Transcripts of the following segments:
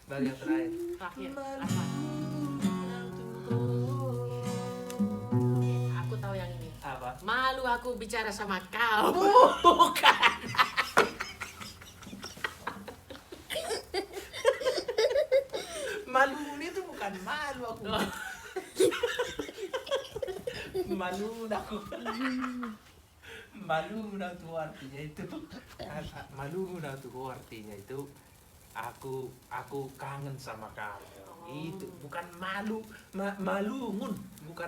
Baru yang terakhir. Terakhir, apa? Aku tahu yang ini. Apa? Malu aku bicara sama kau. Bukan. Malu itu bukan malu aku. Malu aku. Malu tuh artinya itu. Malu tuh artinya itu. Aku kangen sama kamu. Itu bukan malu, malungun, bukan.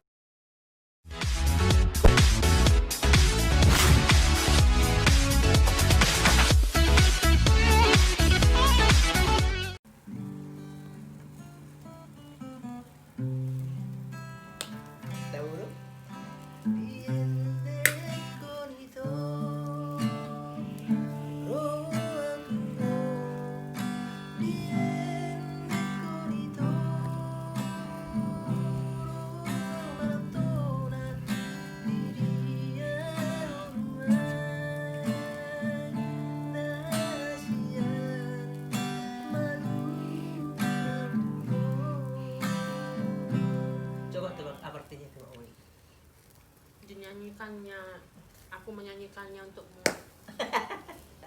Dinyanyikannya, aku menyanyikannya untukmu.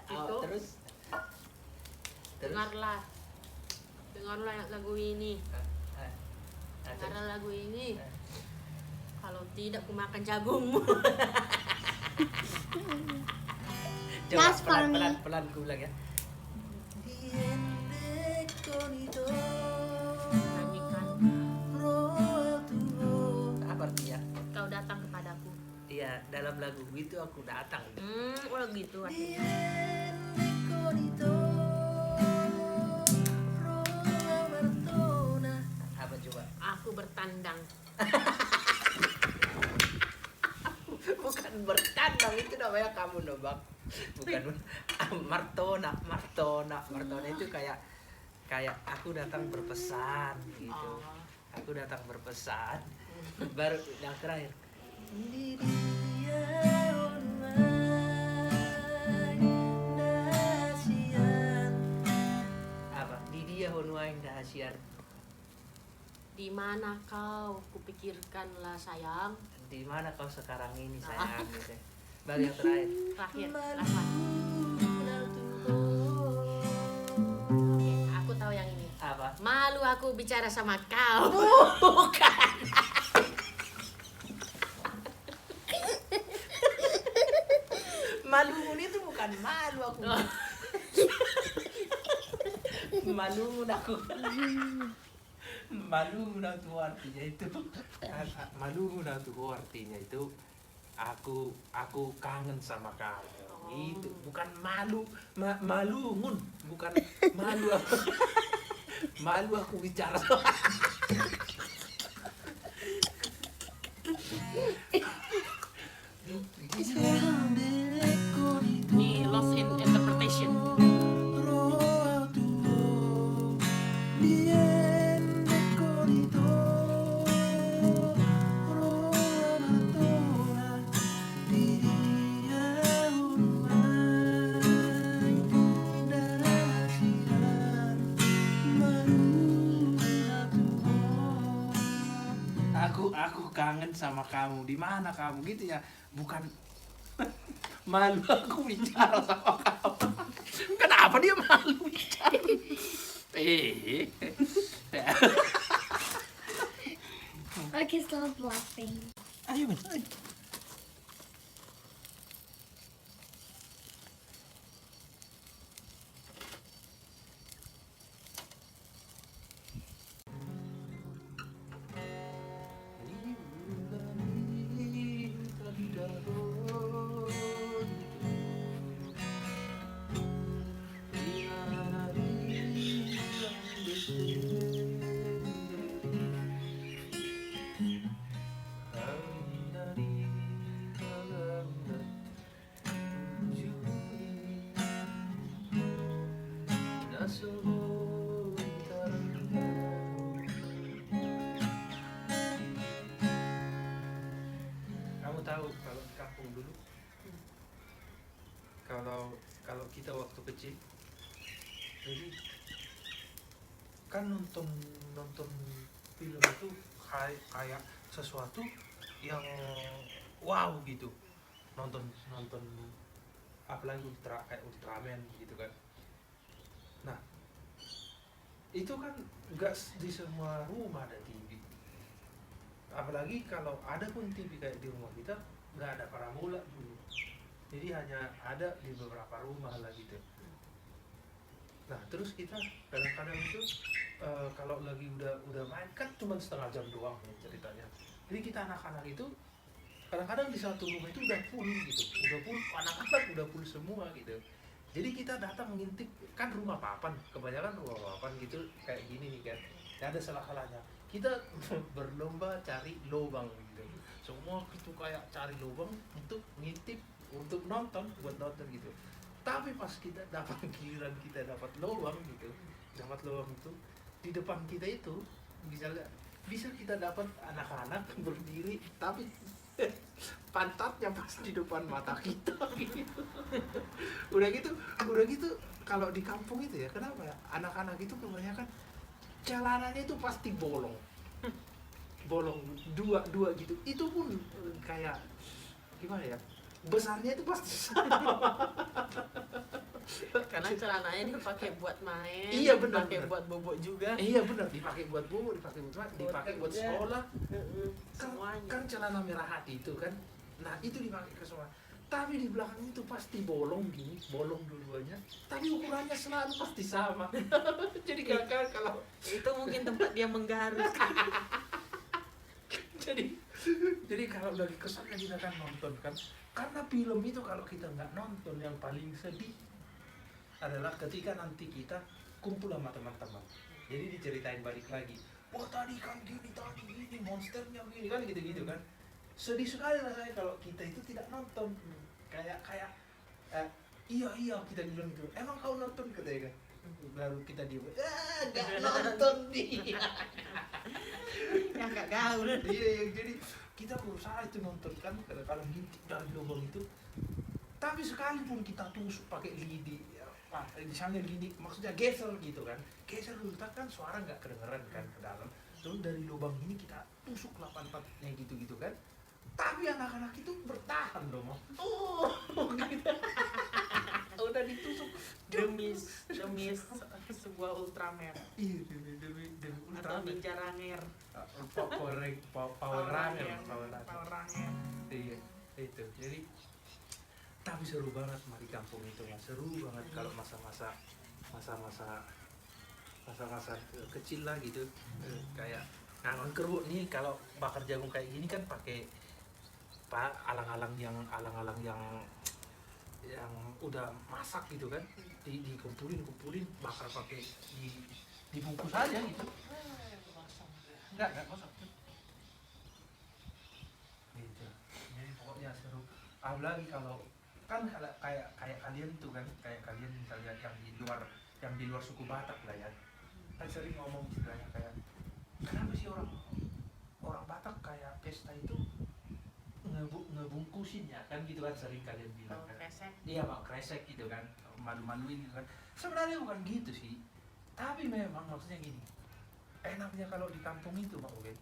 Oh, terus Dengarlah lagu ini. Dengarlah lagu ini. Kalau tidak, aku makan jagungmu. Coba pelan ku bilang ya. Nyanyikan. Apa artinya? Kau datang kepadaku. Iya, dalam lagu itu aku datang. Oh gitu artinya. Apa coba? Aku bertandang. Bukan bertandang, itu namanya kamu nembak. Bukan martona itu kayak aku datang berpesan gitu. Aku datang berpesan. Baru yang terakhir. Apa? Di dia honuain dahsyat. Di mana kau? Kupikirkanlah sayang. Di mana kau sekarang ini sayang? Gitu. Baru yang terakhir. Terakhir, last one. Oke, aku tahu yang ini. Apa? Malu aku bicara sama kau. Bukan. Malu itu bukan malu aku. Malu aku. Malu tuh artinya itu. Malu tuh artinya itu. Aku kangen sama kamu. Itu bukan malu, malungun, bukan malu aku. Malu aku bicara. Ini lost in interpretation. Aku kangen sama kamu. Di mana kamu gitu ya? Bukan malu aku bicara sama kamu. Kenapa dia malu bicara? Okay, stop laughing. Ayo, Ben. Ayo. Kamu tahu kalau di kampung dulu, kalau kita waktu kecil, jadi kan nonton nonton film itu kayak sesuatu yang wow gitu, nonton nonton apalagi kayak Ultraman gitu kan. Nah itu kan nggak di semua rumah ada TV, apalagi kalau ada pun TV kayak di rumah kita nggak ada parabola dulu, jadi hanya ada di beberapa rumah lah gitu. Nah terus kita kadang-kadang itu kalau lagi udah main kan cuma setengah jam doang nih ceritanya, jadi kita anak-anak itu kadang-kadang di satu rumah itu udah full gitu, udah full anak-anak udah full semua gitu. Jadi kita datang ngintip, kan rumah papan, kebanyakan rumah papan gitu kayak gini nih kan, nggak ada salah-salahnya kita berlomba cari lubang gitu, semua itu kayak cari lubang untuk ngintip, untuk nonton, buat nonton gitu. Tapi pas kita dapat giliran kita dapat lubang gitu, dapat lubang itu di depan kita itu bisa kita dapat anak-anak berdiri tapi pantatnya pas di depan mata kita gitu. udah gitu kalau di kampung itu ya, kenapa ya anak-anak itu kebanyakan jalanannya itu pasti bolong dua gitu, itu pun kayak gimana ya, besarnya itu pasti sama. Karena celananya dipakai buat main, Iya, benar, dipakai benar. buat bobok juga. Iya benar, dipakai buat bobo, dipakai buat main, dipakai buat kerja. sekolah. Semuanya. Kan celana merah hati itu kan, nah itu dipakai ke semua. Tapi di belakang itu pasti bolong gini, bolong dua-duanya. Tapi ukurannya selalu pasti sama. Jadi kadang kalau Itu mungkin tempat dia menggaruk. jadi kalau lagi kesannya kita kan nonton kan, karena film itu kalau kita nggak nonton yang paling sedih adalah ketika nanti kita kumpul sama teman-teman. Jadi diceritain balik lagi, wah tadi kan gini, tadi gini, monsternya gini kan, gitu-gitu kan. Sedih sekali lah saya kalau kita itu tidak nonton. Kayak iya kita bilang gitu, emang kau nonton katanya kan, baru kita diem, nggak nonton dia. Ya nggak gaul. Iya, jadi kita berusaha itu nonton kan, kadang-kadang ngintip dari lubang itu. Tapi sekalipun kita tusuk pakai lidi, misalnya lidi, maksudnya geser gitu kan, geser dulu kan suara nggak kedengeran kan ke dalam. Terus dari lubang ini kita tusuk 8-4-nya gitu kan. Tapi anak-anak itu bertahan dong, gitu. Udah ditusuk demi sebuah Ultraman Iya, demi atau Ultraman. Ninja Ranger. Power Ranger. Ranger. Iya, itu. Jadi tapi seru banget mari kampung itu, Mas. Seru banget kalau masa-masa kecil lah gitu. Kayak ngangon keruk nih, kalau bakar jagung kayak gini kan pakai alang-alang yang udah masak gitu kan, dikumpulin bakar pakai dibungkus aja gitu. Enggak kosong gitu. Jadi pokoknya seru, apalagi kalau kan kayak kalian tuh kan, kayak kalian misalnya yang di luar suku Batak lah ya, kan sering ngomong istilahnya kayak, kenapa sih orang Batak kayak pesta itu ngebungkusin ya kan gitu kan, sering kalian bilang kan. Kresek. Iya Pak, kresek gitu kan, malu-maluin gitu kan. Sebenarnya bukan gitu sih, tapi memang maksudnya gini, enaknya kalau di kampung itu Pak Ugen,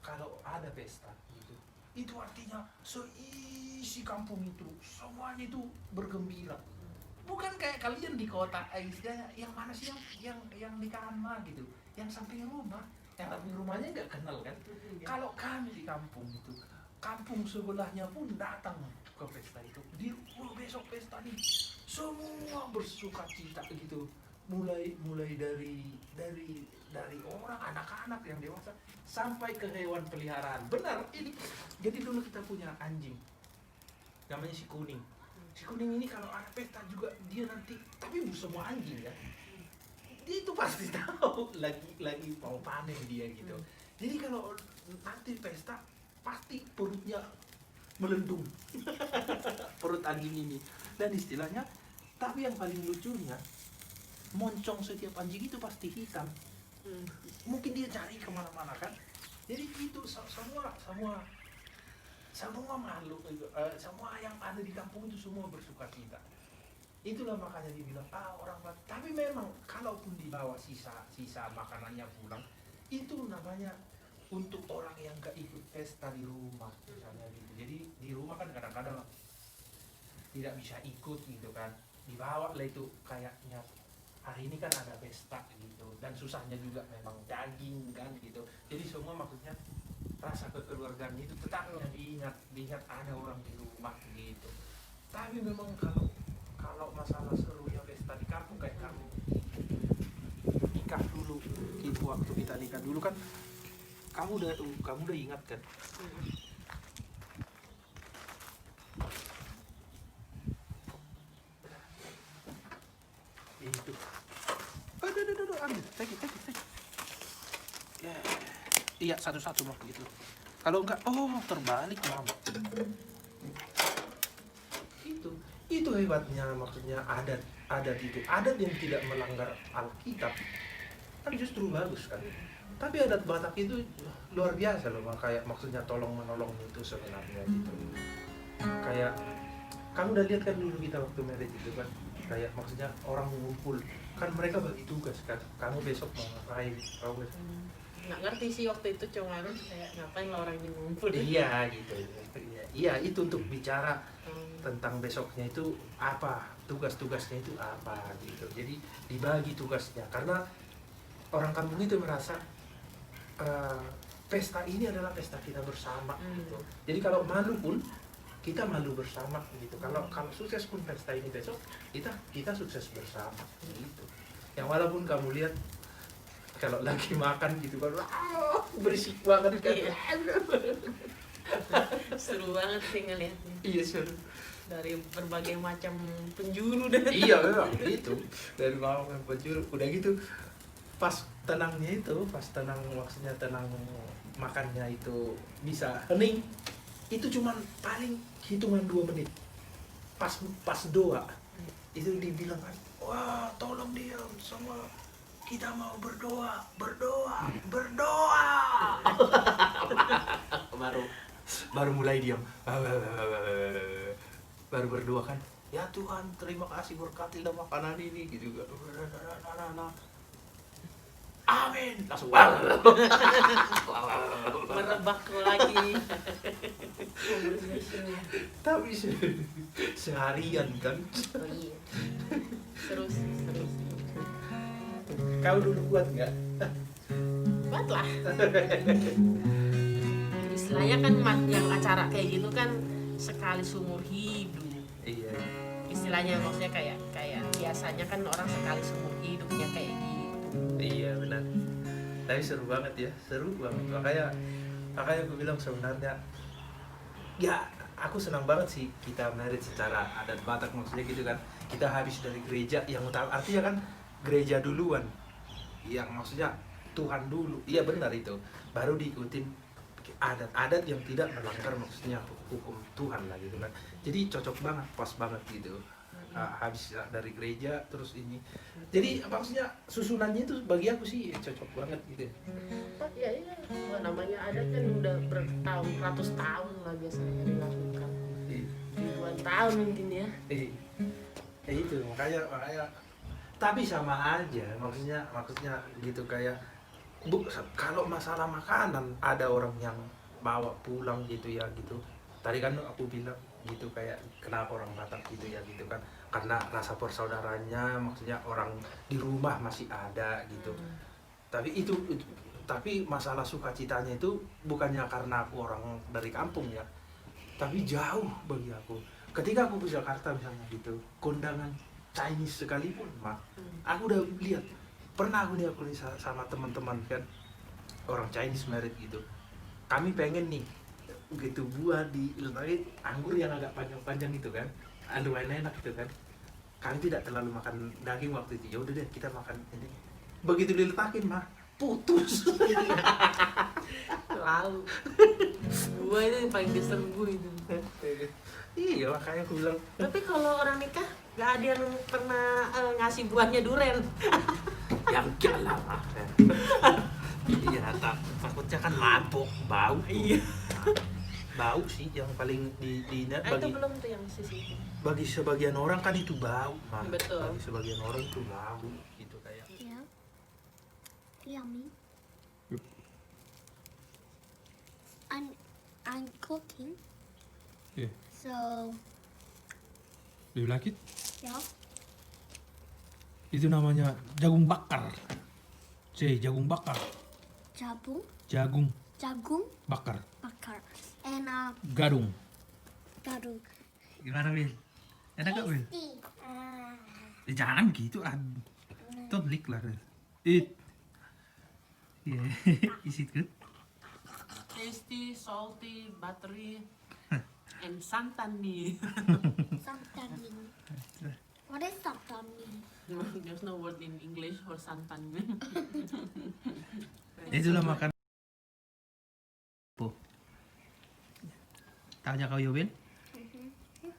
kalau ada pesta gitu, itu artinya seisi kampung itu semuanya itu bergembira. Bukan kayak kalian di kota, istilahnya yang mana sih yang nikahan mah gitu, yang samping rumah rumahnya nggak kenal kan. Kalau kami di kampung itu, kampung sebelahnya pun datang ke pesta itu. Besok pesta nih, semua bersuka cita gitu. Mulai dari orang, anak-anak yang dewasa sampai ke hewan peliharaan. Benar ini. Jadi dulu kita punya anjing, namanya si Kuning. Si Kuning ini kalau ada pesta juga dia nanti, tapi semua anjing ya, dia itu pasti tahu lagi mau panen dia gitu. Jadi kalau nanti pesta pasti perutnya melendung. Perut anjing ini. Dan istilahnya, tapi yang paling lucunya, moncong setiap anjing itu pasti hitam. Mungkin dia cari kemana-mana kan. Jadi itu semua makhluk, semua yang ada di kampung itu semua bersuka cita. itulah makanya dibilang orang Batak. Tapi memang kalaupun dibawa sisa makanannya pulang, itu namanya untuk orang yang gak ikut pesta di rumah misalnya gitu. Jadi di rumah kan kadang-kadang tidak bisa ikut gitu kan, dibawa lah itu kayaknya hari ini kan ada pesta gitu, dan susahnya juga memang daging kan gitu. Jadi semua maksudnya rasa kekeluargaan itu tetapnya diingat ada orang di rumah gitu. Tapi memang kalau masalah serunya pesta di kampung kayak kamu nikah dulu gitu, waktu kita nikah dulu kan kamu udah ingat kan. Itu aduh ambil take it. Ya, iya satu-satu mah gitu. Kalau enggak, terbalik mama. Itu hebatnya, maksudnya adat itu, adat yang tidak melanggar Alkitab kan justru bagus kan. Tapi adat Batak itu luar biasa loh, kayak maksudnya tolong menolong itu sebenarnya gitu. Kayak kamu udah lihat kan dulu kita waktu marriage itu kan, kayak maksudnya orang ngumpul kan, mereka bagi tugas kan, kamu besok mau ngapain, kamu besok Nggak ngerti sih waktu itu, cuma kayak ngapain lah orang ini ngumpul. iya gitu. Iya itu untuk bicara tentang besoknya itu apa, tugas-tugasnya itu apa gitu. Jadi dibagi tugasnya, karena orang kampung itu merasa pesta ini adalah pesta kita bersama gitu. Jadi kalau malu pun kita malu bersama gitu. Kalau sukses pun pesta ini besok kita sukses bersama gitu. Yang walaupun kamu lihat kalau lagi makan gitu kan, berisik banget kan. Iya. Seru banget sih ngeliatnya. Iya seru. Dari berbagai macam penjuru dan Iya memang itu dari bawah penjuru. Udah gitu pas tenangnya itu, maksudnya tenang makannya itu bisa hening, itu cuman paling hitungan 2 menit. Pas doa itu dibilang kan, wah tolong diam semua, kita mau berdoa. baru mulai diam, baru berdoa kan, ya Tuhan terima kasih berkatilah makanan ini gitu kan. Amin, langsung merebak lagi. tapi seharian kan. Oh iya. Seru sih. Kau dulu buat nggak? Buat lah. Istilahnya kan yang acara kayak gitu kan sekali seumur hidup. Iya. Istilahnya maksudnya kayak biasanya kan orang sekali seumur hidupnya kayak gitu. Iya benar. Tapi seru banget ya, seru banget. Makanya aku bilang sebenarnya, ya aku senang banget sih kita married secara adat Batak, maksudnya gitu kan. Kita habis dari gereja yang utama, artinya kan gereja duluan, yang maksudnya Tuhan dulu. Iya benar itu. Baru diikutin adat-adat yang tidak melanggar maksudnya hukum Tuhan lah gitu kan. Jadi cocok banget, pas banget gitu. Habis dari gereja terus ini, jadi maksudnya susunannya itu bagi aku sih cocok banget gitu. Ya namanya adat kan udah ratus tahun lah biasanya dilakukan. Ribuan tahun mungkin ya. Itu makanya tapi sama aja maksudnya gitu, kayak kalau masalah makanan ada orang yang bawa pulang gitu ya gitu. Tadi kan aku bilang gitu, kayak kenapa orang Batak gitu ya gitu kan, karena rasa persaudaranya, maksudnya orang di rumah masih ada gitu. Tapi masalah sukacitanya itu bukannya karena aku orang dari kampung ya, tapi jauh bagi aku. Ketika aku ke Jakarta misalnya gitu, kondangan Chinese sekalipun aku udah lihat, pernah aku sama teman-teman kan orang Chinese married gitu, kami pengen nih gitu buah diletakin anggur yang agak panjang-panjang itu kan, lumayan enak gitu kan. Kami tidak terlalu makan daging waktu itu, ya udah deh kita makan ini. Begitu diletakin putus. Lalu gua itu yang paling diserbu itu. Iya makanya aku bilang. Tapi kalau orang nikah gak ada yang pernah ngasih buahnya duren. Ya enggak lah. Iya, takutnya kan mabok, bau. Iya. Bau sih yang paling di Itu bagi. belum tuh yang sisi itu. bagi sebagian orang kan itu bau, Ma. Betul. Bagi sebagian orang itu bau gitu kayak. Yeah. Yummy. Yep. I'm cooking. Yeah. So Do you like it? yeah. Itu namanya jagung bakar. Jagung bakar. Jagung, Jagung jagung bakar. bakar, and Gadung. garuk. Gimana, Wil? Enak gak, Wil? Jangan gitu, don't lick lah. Eat. Yeah. Is it good? Tasty, salty, buttery, and santan nih. Santan mean. What is santan mean? There's no word in English for santan. Itulah makan. Tahu aja kau Yobel?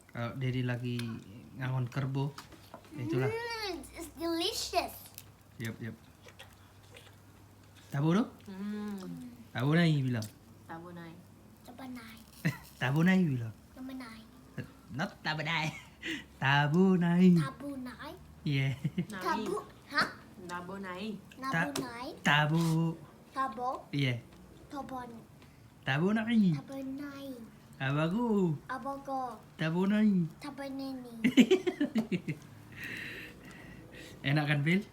Kalau Dedi lagi ngangon kerbo, itulah. It's delicious. Yap. Tabu no? Tabu nai bilang. Tabunay. Tabanay. Tabu nai bilang. Tabanay. Not tabu nai. Tabu nai. Tabunay. Yeah. Tabu. Huh? Nabonay. Nabunay. Tabu. Tabo. Yeah. Tabon. Tabu nai. Tabanay. Abagu. Abago. Tabu nai. Tabanini. Enak kan, Bil?